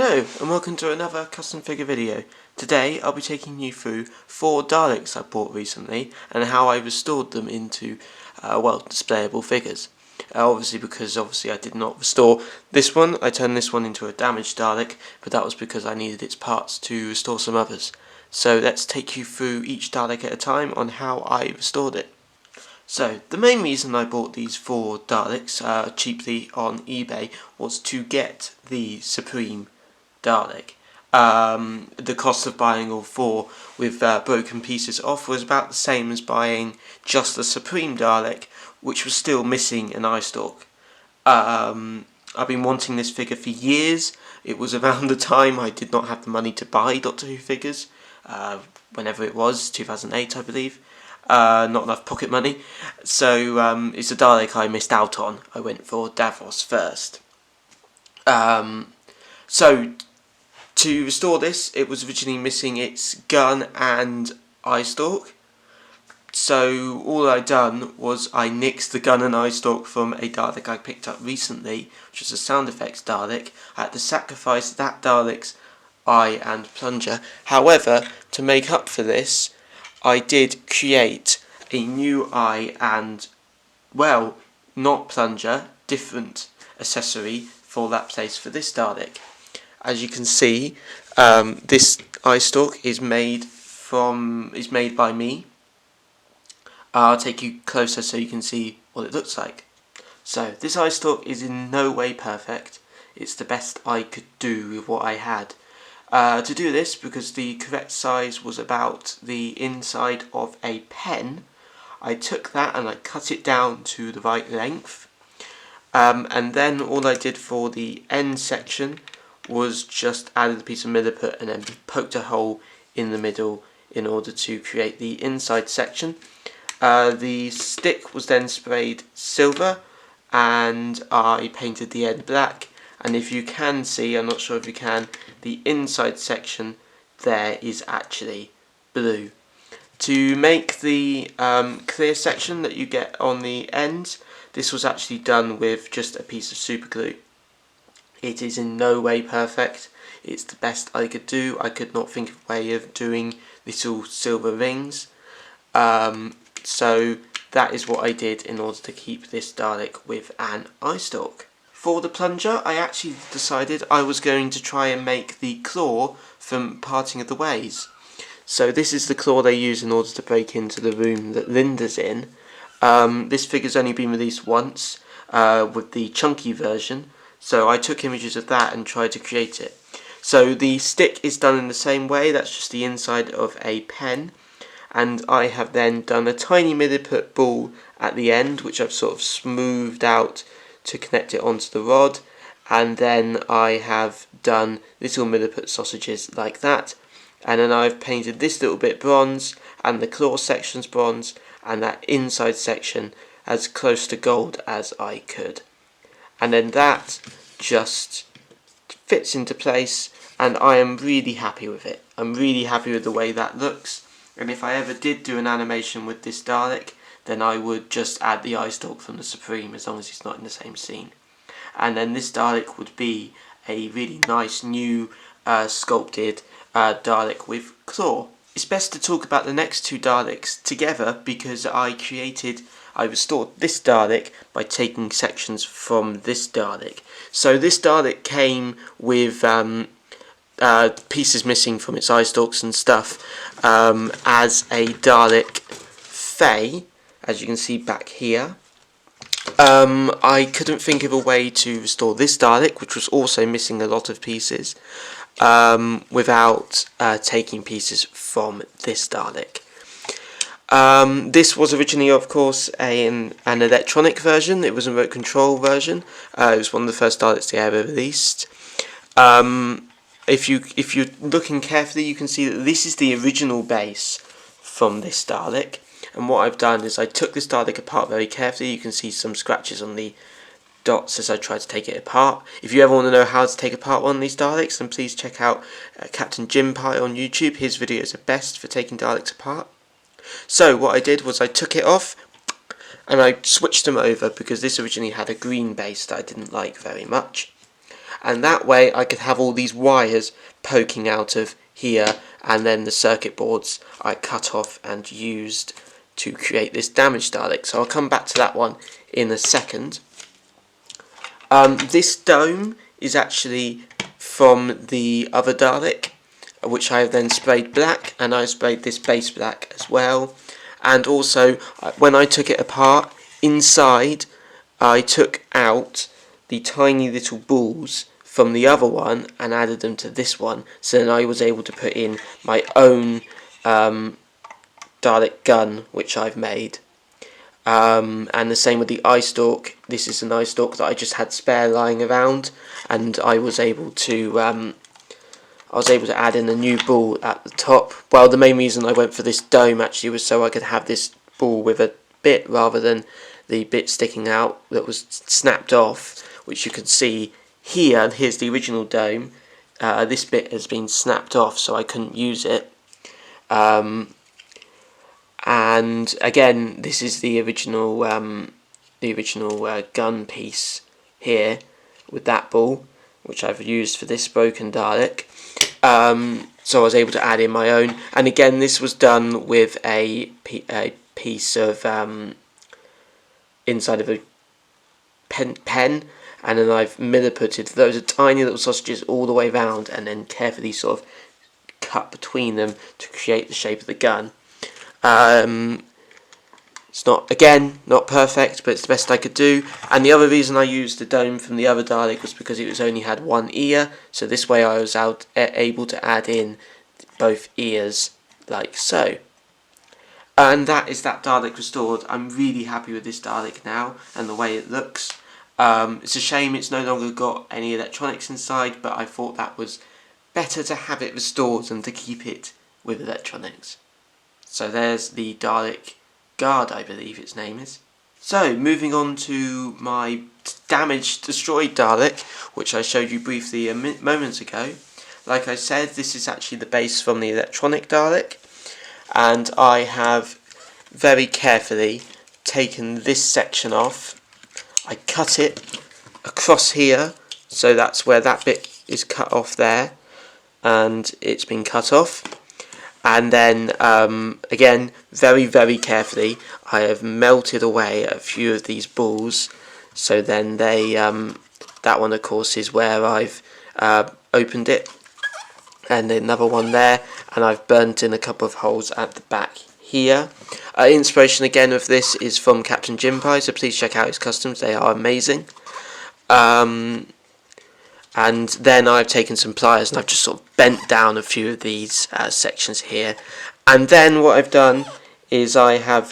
Hello and welcome to another custom figure video. Today I'll be taking you through 4 Daleks I bought recently and how I restored them into displayable figures. Because I did not restore this one. I turned this one into a damaged Dalek, but that was because I needed its parts to restore some others. So let's take you through each Dalek at a time on how I restored it. So, the main reason I bought these 4 Daleks cheaply on eBay was to get the Supreme Dalek. The cost of buying all 4 with broken pieces off was about the same as buying just the Supreme Dalek, which was still missing an eye stalk. I've been wanting this figure for years. It was around the time I did not have the money to buy Doctor Who figures, whenever it was, 2008 I believe. Not enough pocket money, so it's a Dalek I missed out on. I went for Davros first. So to restore this, it was originally missing its gun and eye stalk. So all I done was I nixed the gun and eye stalk from a Dalek I picked up recently, which was a sound effects Dalek. I had to sacrifice that Dalek's eye and plunger. However, to make up for this, I did create a new eye and, well, not plunger, different accessory for that place for this Dalek. As you can see, this eye stalk is made by me. I'll take you closer so you can see what it looks like. So this eye stalk is in no way perfect. It's the best I could do with what I had. To do this, because the correct size was about the inside of a pen, I took that and I cut it down to the right length. And then all I did for the end section was just added a piece of milliput and then poked a hole in the middle in order to create the inside section. The stick was then sprayed silver and I painted the end black. And if you can see, I'm not sure if you can, the inside section there is actually blue. To make the clear section that you get on the ends, this was actually done with just a piece of super glue. It is in no way perfect. It's the best I could do. I could not think of a way of doing little silver rings. So that is what I did in order to keep this Dalek with an eye stalk. For the plunger, I actually decided I was going to try and make the claw from Parting of the Ways. So this is the claw they use in order to break into the room that Linda's in. This figure's only been released once with the chunky version, so I took images of that and tried to create it. So the stick is done in the same way, that's just the inside of a pen, and I have then done a tiny milliput ball at the end, which I've sort of smoothed out to connect it onto the rod, and then I have done little milliput sausages like that, and then I've painted this little bit bronze and the claw section's bronze and that inside section as close to gold as I could, and then that just fits into place and I am really happy with it. I'm really happy with the way that looks, and if I ever did do an animation with this Dalek, then I would just add the eye stalk from the Supreme as long as he's not in the same scene. And then this Dalek would be a really nice new sculpted Dalek with claw. It's best to talk about the next 2 Daleks together because I restored this Dalek by taking sections from this Dalek. So this Dalek came with pieces missing from its eye stalks and stuff as a Dalek Fae, as you can see back here. I couldn't think of a way to restore this Dalek, which was also missing a lot of pieces, without taking pieces from this Dalek. This was originally, of course, an electronic version. It was a remote control version. It was one of the first Daleks they ever released. If you're looking carefully, you can see that this is the original base from this Dalek. And what I've done is I took this Dalek apart very carefully. You can see some scratches on the dots as I tried to take it apart. If you ever want to know how to take apart one of these Daleks, then please check out Captain Jim Pie on YouTube. His videos are best for taking Daleks apart. So what I did was I took it off and I switched them over because this originally had a green base that I didn't like very much. and that way I could have all these wires poking out of here, and then the circuit boards I cut off and used to create this damaged Dalek. So I'll come back to that one in a second. This dome is actually from the other Dalek, which I have then sprayed black, and I sprayed this base black as well. And also, when I took it apart, inside I took out the tiny little balls from the other one and added them to this one, so then I was able to put in my own Dalek gun, which I've made. And the same with the eye stalk. This is an eye stalk that I just had spare lying around, and I was able to add in a new ball at the top. Well, the main reason I went for this dome actually was so I could have this ball with a bit rather than the bit sticking out that was snapped off, which you can see here. Here's the original dome. This bit has been snapped off, so I couldn't use it. And again, this is the original gun piece here with that ball, which I've used for this broken Dalek. So I was able to add in my own, and again, this was done with a piece of inside of a pen, and then I've milliputted those are tiny little sausages all the way round, and then carefully sort of cut between them to create the shape of the gun. It's not perfect, but it's the best I could do. And the other reason I used the dome from the other Dalek was because it only had one ear, so this way I was able to add in both ears like so. And that is that Dalek restored. I'm really happy with this Dalek now and the way it looks. It's a shame it's no longer got any electronics inside, but I thought that was better to have it restored than to keep it with electronics. So there's the Dalek Guard, I believe its name is. So, moving on to my damaged, destroyed Dalek, which I showed you briefly a moment ago. Like I said, this is actually the base from the electronic Dalek, and I have very carefully taken this section off. I cut it across here, so that's where that bit is cut off there, and it's been cut off. And then, again, very, very carefully, I have melted away a few of these balls. So then they, that one, of course, is where I've opened it. And another one there. And I've burnt in a couple of holes at the back here. Inspiration, again, of this is from Captain Jinpai, so please check out his customs. They are amazing. And then I've taken some pliers and I've just sort of bent down a few of these sections here. And then what I've done is I have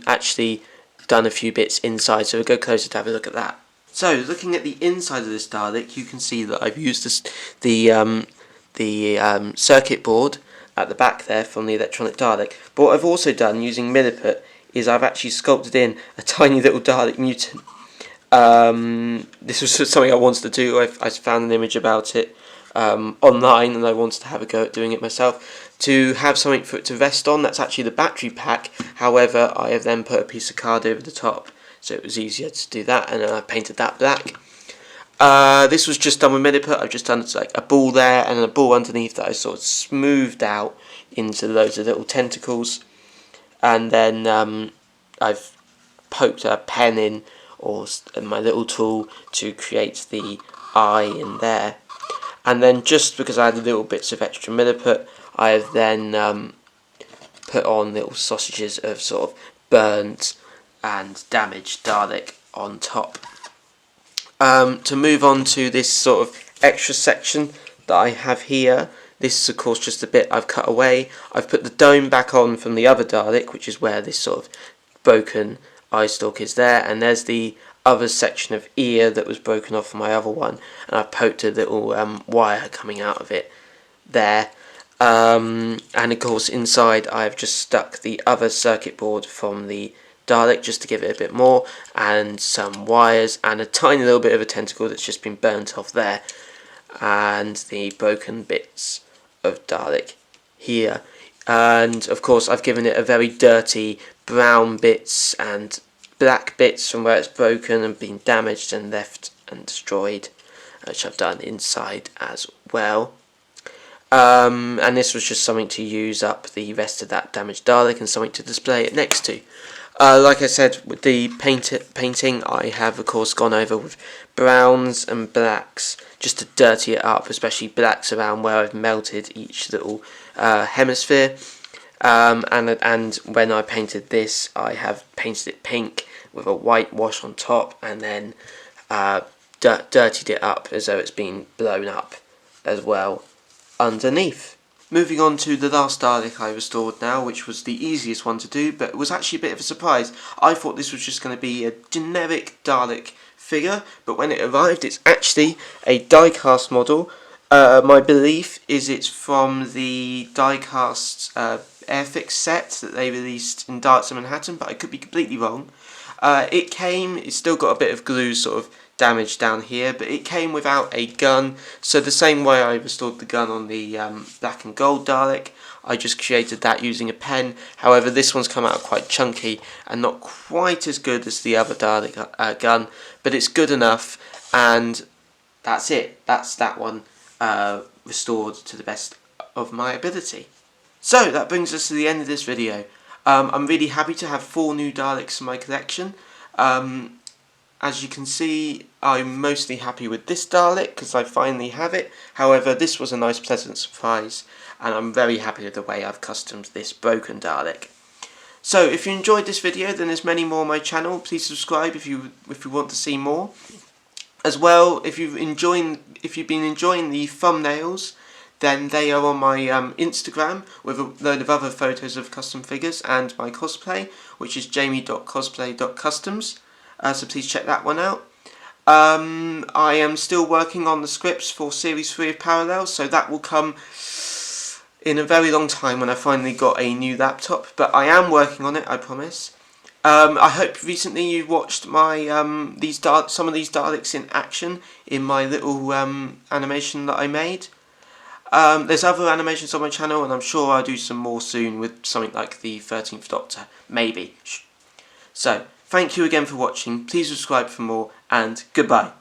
actually done a few bits inside, so we'll go closer to have a look at that. So looking at the inside of this Dalek, you can see that I've used the circuit board at the back there from the electronic Dalek. But what I've also done using Milliput is I've actually sculpted in a tiny little Dalek mutant. This was something I wanted to do. I found an image about it online, and I wanted to have a go at doing it myself. To have something for it to rest on, that's actually the battery pack. However, I have then put a piece of card over the top, so it was easier to do that, and I painted that black. This was just done with Milliput. I've just done like a ball there and a ball underneath that I sort of smoothed out into loads of little tentacles, and then I've poked a pen in, or my little tool, to create the eye in there. And then, just because I had little bits of extra Milliput, I have then put on little sausages of sort of burnt and damaged Dalek on top. To move on to this sort of extra section that I have here, this is of course just a bit I've cut away. I've put the dome back on from the other Dalek, which is where this sort of broken eye stalk is there, and there's the other section of ear that was broken off from my other one, and I poked a little wire coming out of it there. And of course inside I've just stuck the other circuit board from the Dalek just to give it a bit more, and some wires and a tiny little bit of a tentacle that's just been burnt off there, and the broken bits of Dalek here. And of course I've given it a very dirty brown bits and black bits from where it's broken and been damaged and left and destroyed. which I've done inside as well. And this was just something to use up the rest of that damaged Dalek and something to display it next to. Like I said, with the painting, I have of course gone over with browns and blacks just to dirty it up, especially blacks around where I've melted each little hemisphere. And when I painted this, I have painted it pink with a white wash on top, and then dirtied it up as though it's been blown up as well underneath. Moving on to the last Dalek I restored now, which was the easiest one to do, but it was actually a bit of a surprise. I thought this was just going to be a generic Dalek figure, but when it arrived, it's actually a die-cast model. My belief is it's from the die-cast Airfix set that they released in Daleks of Manhattan, but I could be completely wrong. It's still got a bit of glue sort of damage down here, but it came without a gun, so the same way I restored the gun on the black and gold Dalek, I just created that using a pen. However, this one's come out quite chunky and not quite as good as the other Dalek gun, but it's good enough, and that's it. That's that one restored to the best of my ability. So that brings us to the end of this video. I'm really happy to have 4 new Daleks in my collection. As you can see, I'm mostly happy with this Dalek because I finally have it. However, this was a nice pleasant surprise, and I'm very happy with the way I've customed this broken Dalek. So if you enjoyed this video, then there's many more on my channel. Please subscribe if you want to see more. As well, if you've been enjoying the thumbnails, then they are on my Instagram with a load of other photos of custom figures and my cosplay, which is jamie.cosplay.customs. So please check that one out. I am still working on the scripts for Series 3 of Parallels, so that will come in a very long time when I finally got a new laptop, but I am working on it, I promise. I hope recently you watched my some of these Daleks in action in my little animation that I made. There's other animations on my channel, and I'm sure I'll do some more soon with something like the 13th Doctor, maybe. So, thank you again for watching, please subscribe for more, and goodbye.